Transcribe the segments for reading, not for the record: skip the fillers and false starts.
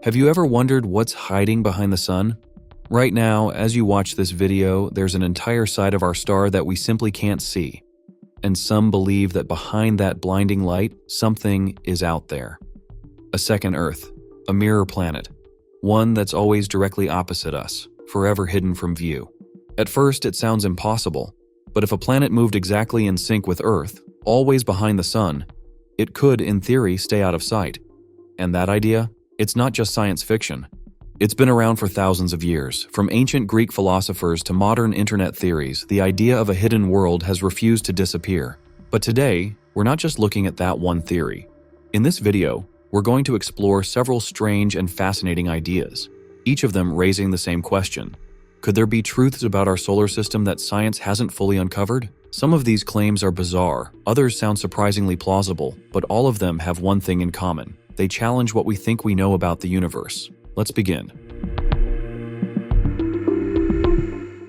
Have you ever wondered what's hiding behind the sun? Right now, as you watch this video, there's an entire side of our star that we simply can't see. And some believe that behind that blinding light, something is out there. A second Earth, a mirror planet, one that's always directly opposite us, forever hidden from view. At first, it sounds impossible, but if a planet moved exactly in sync with Earth, always behind the sun, it could, in theory, stay out of sight. And that idea? It's not just science fiction. It's been around for thousands of years. From ancient Greek philosophers to modern internet theories, the idea of a hidden world has refused to disappear. But today, we're not just looking at that one theory. In this video, we're going to explore several strange and fascinating ideas, each of them raising the same question. Could there be truths about our solar system that science hasn't fully uncovered? Some of these claims are bizarre, others sound surprisingly plausible, but all of them have one thing in common. They challenge what we think we know about the universe. Let's begin.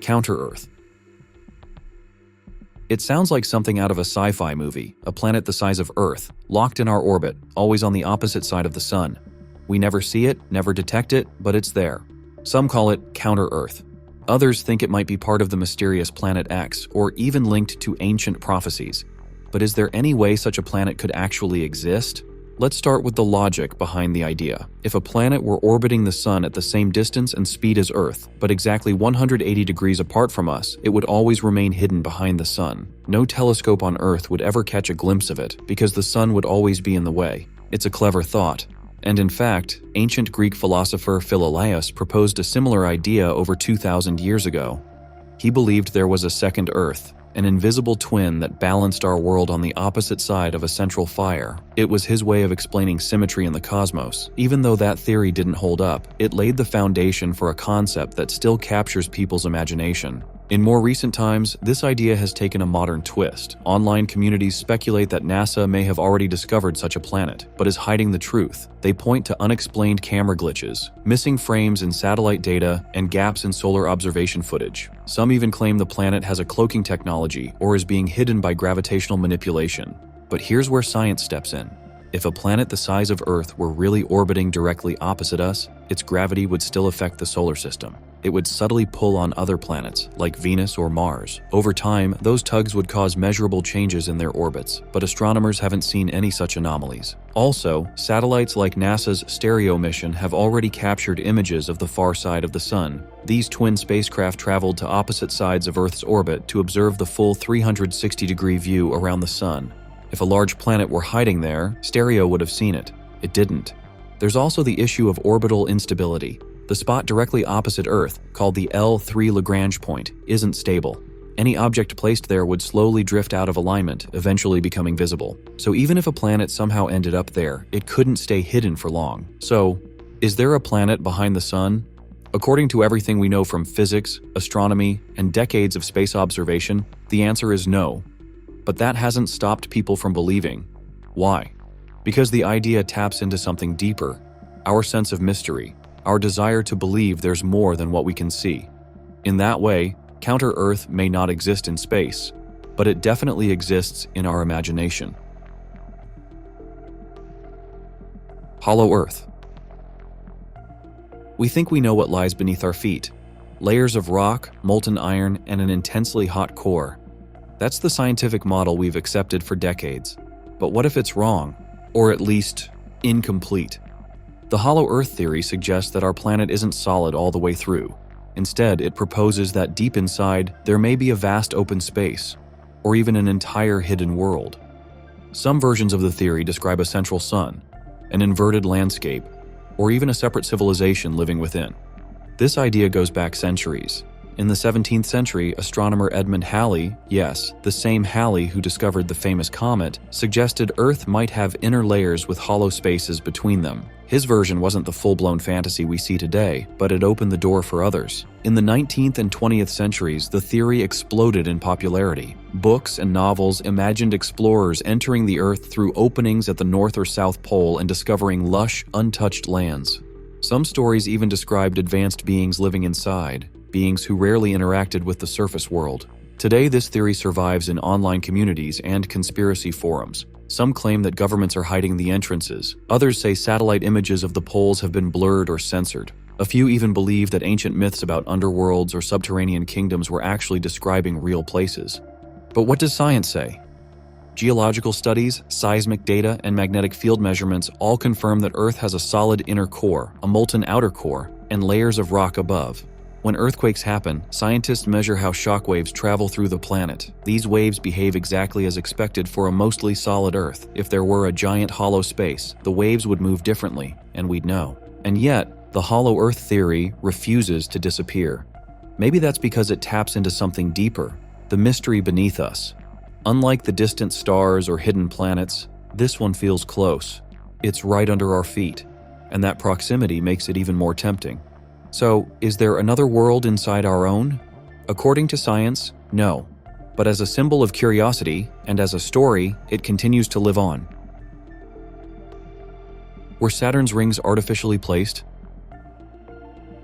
Counter-Earth. It sounds like something out of a sci-fi movie, a planet the size of Earth, locked in our orbit, always on the opposite side of the sun. We never see it, never detect it, but it's there. Some call it Counter-Earth. Others think it might be part of the mysterious Planet X, or even linked to ancient prophecies. But is there any way such a planet could actually exist? Let's start with the logic behind the idea. If a planet were orbiting the sun at the same distance and speed as Earth, but exactly 180 degrees apart from us, it would always remain hidden behind the sun. No telescope on Earth would ever catch a glimpse of it, because the sun would always be in the way. It's a clever thought. And in fact, ancient Greek philosopher Philolaus proposed a similar idea over 2,000 years ago. He believed there was a second Earth, an invisible twin that balanced our world on the opposite side of a central fire. It was his way of explaining symmetry in the cosmos. Even though that theory didn't hold up, it laid the foundation for a concept that still captures people's imagination. In more recent times, this idea has taken a modern twist. Online communities speculate that NASA may have already discovered such a planet, but is hiding the truth. They point to unexplained camera glitches, missing frames in satellite data, and gaps in solar observation footage. Some even claim the planet has a cloaking technology or is being hidden by gravitational manipulation. But here's where science steps in. If a planet the size of Earth were really orbiting directly opposite us, its gravity would still affect the solar system. It would subtly pull on other planets, like Venus or Mars. Over time, those tugs would cause measurable changes in their orbits, but astronomers haven't seen any such anomalies. Also, satellites like NASA's Stereo mission have already captured images of the far side of the sun. These twin spacecraft traveled to opposite sides of Earth's orbit to observe the full 360-degree view around the sun. If a large planet were hiding there, Stereo would have seen it. It didn't. There's also the issue of orbital instability. The spot directly opposite Earth, called the L3 Lagrange point, isn't stable. Any object placed there would slowly drift out of alignment, eventually becoming visible. So even if a planet somehow ended up there, it couldn't stay hidden for long. So, is there a planet behind the sun? According to everything we know from physics, astronomy, and decades of space observation, the answer is no. But that hasn't stopped people from believing. Why? Because the idea taps into something deeper, our sense of mystery, our desire to believe there's more than what we can see. In that way, Counter-Earth may not exist in space, but it definitely exists in our imagination. Hollow Earth. We think we know what lies beneath our feet. Layers of rock, molten iron, and an intensely hot core. That's the scientific model we've accepted for decades. But what if it's wrong? Or at least, incomplete? The Hollow Earth theory suggests that our planet isn't solid all the way through. Instead, it proposes that deep inside, there may be a vast open space, or even an entire hidden world. Some versions of the theory describe a central sun, an inverted landscape, or even a separate civilization living within. This idea goes back centuries. In the 17th century, astronomer Edmund Halley, yes, the same Halley who discovered the famous comet, suggested Earth might have inner layers with hollow spaces between them. His version wasn't the full-blown fantasy we see today, but it opened the door for others. In the 19th and 20th centuries, the theory exploded in popularity. Books and novels imagined explorers entering the Earth through openings at the North or South Pole and discovering lush, untouched lands. Some stories even described advanced beings living inside, beings who rarely interacted with the surface world. Today, this theory survives in online communities and conspiracy forums. Some claim that governments are hiding the entrances. Others say satellite images of the poles have been blurred or censored. A few even believe that ancient myths about underworlds or subterranean kingdoms were actually describing real places. But what does science say? Geological studies, seismic data, and magnetic field measurements all confirm that Earth has a solid inner core, a molten outer core, and layers of rock above. When earthquakes happen, scientists measure how shock waves travel through the planet. These waves behave exactly as expected for a mostly solid Earth. If there were a giant hollow space, the waves would move differently, and we'd know. And yet, the hollow Earth theory refuses to disappear. Maybe that's because it taps into something deeper, the mystery beneath us. Unlike the distant stars or hidden planets, this one feels close. It's right under our feet, and that proximity makes it even more tempting. So, is there another world inside our own? According to science, no. But as a symbol of curiosity, and as a story, it continues to live on. Were Saturn's rings artificially placed?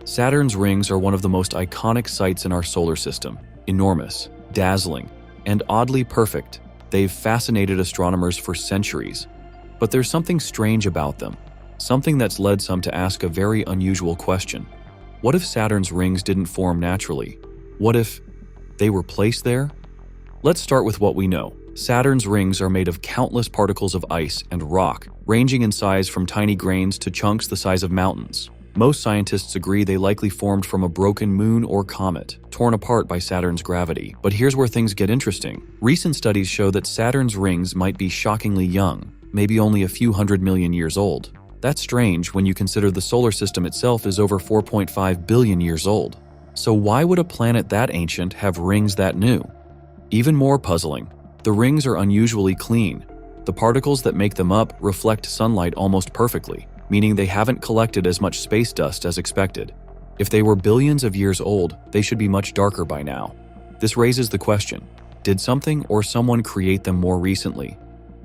Saturn's rings are one of the most iconic sights in our solar system. Enormous, dazzling, and oddly perfect. They've fascinated astronomers for centuries. But there's something strange about them, something that's led some to ask a very unusual question. What if Saturn's rings didn't form naturally? What if they were placed there? Let's start with what we know. Saturn's rings are made of countless particles of ice and rock, ranging in size from tiny grains to chunks the size of mountains. Most scientists agree they likely formed from a broken moon or comet, torn apart by Saturn's gravity. But here's where things get interesting. Recent studies show that Saturn's rings might be shockingly young, maybe only a few 100 million years old. That's strange when you consider the solar system itself is over 4.5 billion years old. So why would a planet that ancient have rings that new? Even more puzzling, the rings are unusually clean. The particles that make them up reflect sunlight almost perfectly, meaning they haven't collected as much space dust as expected. If they were billions of years old, they should be much darker by now. This raises the question, did something or someone create them more recently?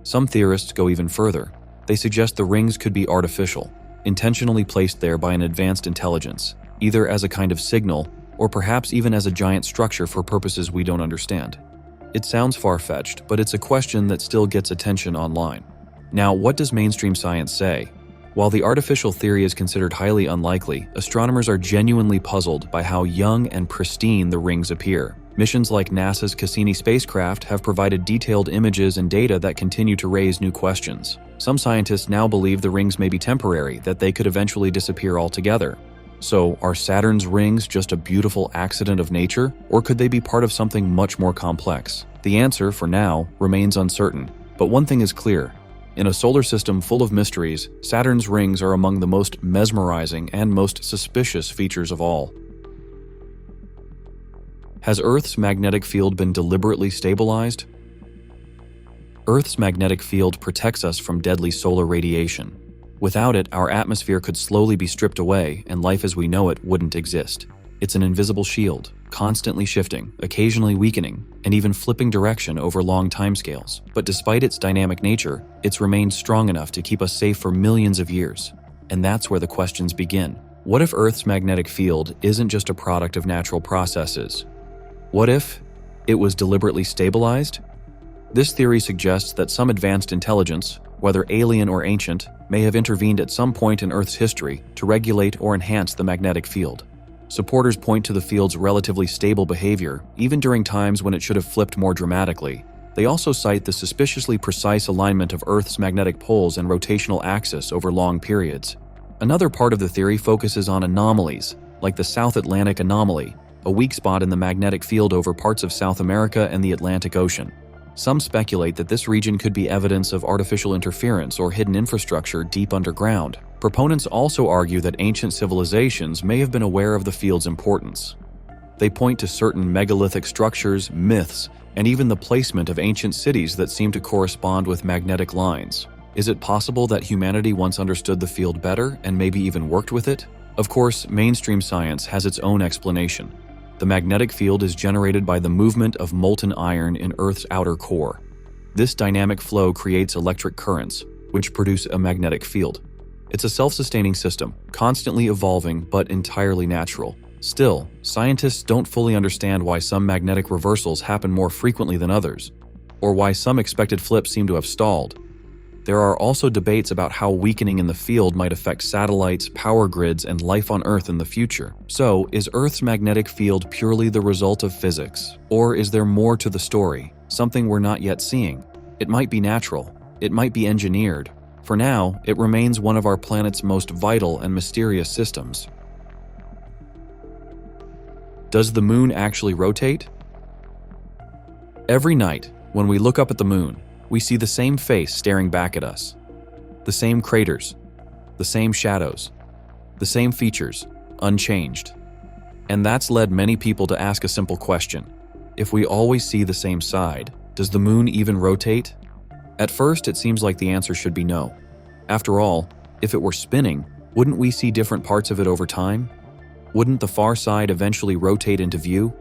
Some theorists go even further. They suggest the rings could be artificial, intentionally placed there by an advanced intelligence, either as a kind of signal or perhaps even as a giant structure for purposes we don't understand. It sounds far-fetched, but it's a question that still gets attention online. Now, what does mainstream science say? While the artificial theory is considered highly unlikely, astronomers are genuinely puzzled by how young and pristine the rings appear. Missions like NASA's Cassini spacecraft have provided detailed images and data that continue to raise new questions. Some scientists now believe the rings may be temporary, that they could eventually disappear altogether. So, are Saturn's rings just a beautiful accident of nature, or could they be part of something much more complex? The answer, for now, remains uncertain. But one thing is clear. In a solar system full of mysteries, Saturn's rings are among the most mesmerizing and most suspicious features of all. Has Earth's magnetic field been deliberately stabilized? Earth's magnetic field protects us from deadly solar radiation. Without it, our atmosphere could slowly be stripped away and life as we know it wouldn't exist. It's an invisible shield, constantly shifting, occasionally weakening, and even flipping direction over long timescales. But despite its dynamic nature, it's remained strong enough to keep us safe for millions of years. And that's where the questions begin. What if Earth's magnetic field isn't just a product of natural processes? What if it was deliberately stabilized? This theory suggests that some advanced intelligence, whether alien or ancient, may have intervened at some point in Earth's history to regulate or enhance the magnetic field. Supporters point to the field's relatively stable behavior, even during times when it should have flipped more dramatically. They also cite the suspiciously precise alignment of Earth's magnetic poles and rotational axis over long periods. Another part of the theory focuses on anomalies, like the South Atlantic anomaly, a weak spot in the magnetic field over parts of South America and the Atlantic Ocean. Some speculate that this region could be evidence of artificial interference or hidden infrastructure deep underground. Proponents also argue that ancient civilizations may have been aware of the field's importance. They point to certain megalithic structures, myths, and even the placement of ancient cities that seem to correspond with magnetic lines. Is it possible that humanity once understood the field better and maybe even worked with it? Of course, mainstream science has its own explanation. The magnetic field is generated by the movement of molten iron in Earth's outer core. This dynamic flow creates electric currents, which produce a magnetic field. It's a self-sustaining system, constantly evolving but entirely natural. Still, scientists don't fully understand why some magnetic reversals happen more frequently than others, or why some expected flips seem to have stalled. There are also debates about how weakening in the field might affect satellites, power grids, and life on Earth in the future. So, is Earth's magnetic field purely the result of physics? Or is there more to the story, something we're not yet seeing? It might be natural. It might be engineered. For now, it remains one of our planet's most vital and mysterious systems. Does the moon actually rotate? Every night, when we look up at the moon, we see the same face staring back at us. The same craters, the same shadows, the same features, unchanged. And that's led many people to ask a simple question. If we always see the same side, does the moon even rotate? At first, it seems like the answer should be no. After all, if it were spinning, wouldn't we see different parts of it over time? Wouldn't the far side eventually rotate into view?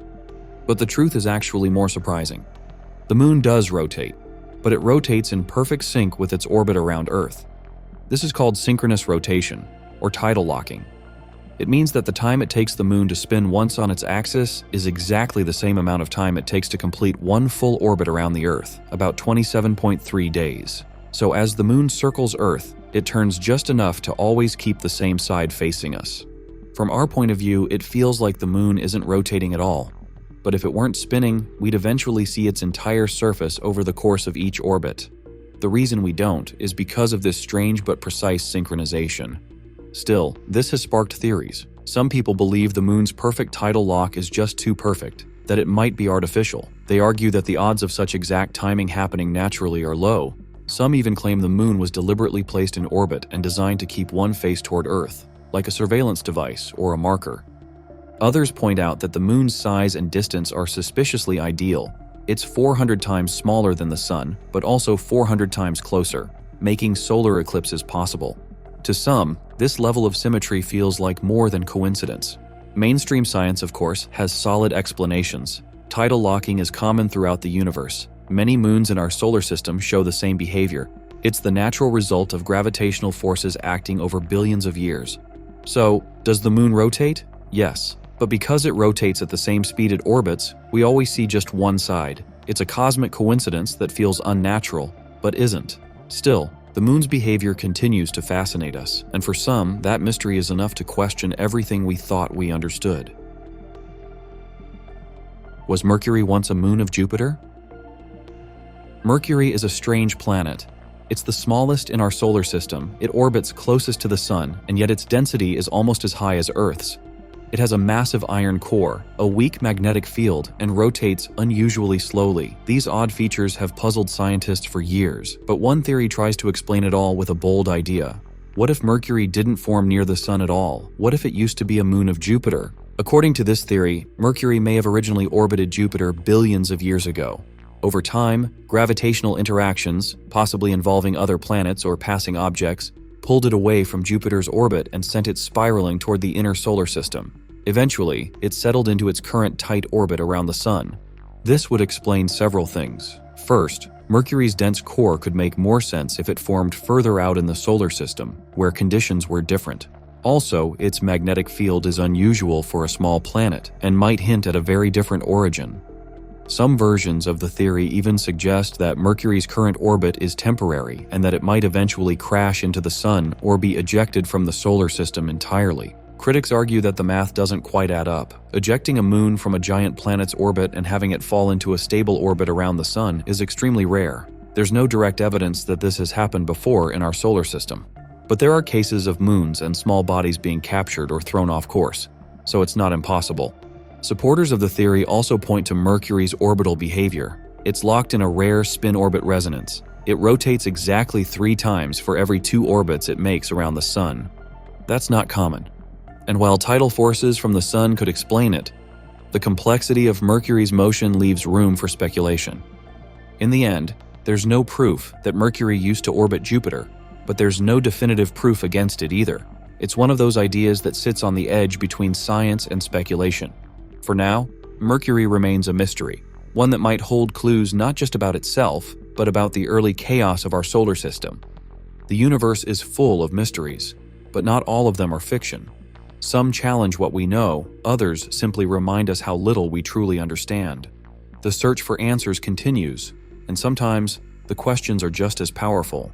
But the truth is actually more surprising. The moon does rotate, but it rotates in perfect sync with its orbit around Earth. This is called synchronous rotation, or tidal locking. It means that the time it takes the moon to spin once on its axis is exactly the same amount of time it takes to complete one full orbit around the Earth, about 27.3 days. So as the moon circles Earth, it turns just enough to always keep the same side facing us. From our point of view, it feels like the moon isn't rotating at all. But if it weren't spinning, we'd eventually see its entire surface over the course of each orbit. The reason we don't is because of this strange but precise synchronization. Still, this has sparked theories. Some people believe the moon's perfect tidal lock is just too perfect, that it might be artificial. They argue that the odds of such exact timing happening naturally are low. Some even claim the moon was deliberately placed in orbit and designed to keep one face toward Earth, like a surveillance device or a marker. Others point out that the moon's size and distance are suspiciously ideal. It's 400 times smaller than the sun, but also 400 times closer, making solar eclipses possible. To some, this level of symmetry feels like more than coincidence. Mainstream science, of course, has solid explanations. Tidal locking is common throughout the universe. Many moons in our solar system show the same behavior. It's the natural result of gravitational forces acting over billions of years. So, does the moon rotate? Yes. But because it rotates at the same speed it orbits, we always see just one side. It's a cosmic coincidence that feels unnatural, but isn't. Still, the moon's behavior continues to fascinate us, and for some, that mystery is enough to question everything we thought we understood. Was Mercury once a moon of Jupiter? Mercury is a strange planet. It's the smallest in our solar system, it orbits closest to the sun, and yet its density is almost as high as Earth's. It has a massive iron core, a weak magnetic field, and rotates unusually slowly. These odd features have puzzled scientists for years, but one theory tries to explain it all with a bold idea. What if Mercury didn't form near the sun at all? What if it used to be a moon of Jupiter? According to this theory, Mercury may have originally orbited Jupiter billions of years ago. Over time, gravitational interactions, possibly involving other planets or passing objects, pulled it away from Jupiter's orbit and sent it spiraling toward the inner solar system. Eventually, it settled into its current tight orbit around the sun. This would explain several things. First, Mercury's dense core could make more sense if it formed further out in the solar system, where conditions were different. Also, its magnetic field is unusual for a small planet and might hint at a very different origin. Some versions of the theory even suggest that Mercury's current orbit is temporary and that it might eventually crash into the sun or be ejected from the solar system entirely. Critics argue that the math doesn't quite add up. Ejecting a moon from a giant planet's orbit and having it fall into a stable orbit around the sun is extremely rare. There's no direct evidence that this has happened before in our solar system. But there are cases of moons and small bodies being captured or thrown off course, so it's not impossible. Supporters of the theory also point to Mercury's orbital behavior. It's locked in a rare spin-orbit resonance. It rotates exactly 3 times for every 2 orbits it makes around the sun. That's not common. And while tidal forces from the sun could explain it, the complexity of Mercury's motion leaves room for speculation. In the end, there's no proof that Mercury used to orbit Jupiter, but there's no definitive proof against it either. It's one of those ideas that sits on the edge between science and speculation. For now, Mercury remains a mystery, one that might hold clues not just about itself, but about the early chaos of our solar system. The universe is full of mysteries, but not all of them are fiction. Some challenge what we know, others simply remind us how little we truly understand. The search for answers continues, and sometimes the questions are just as powerful.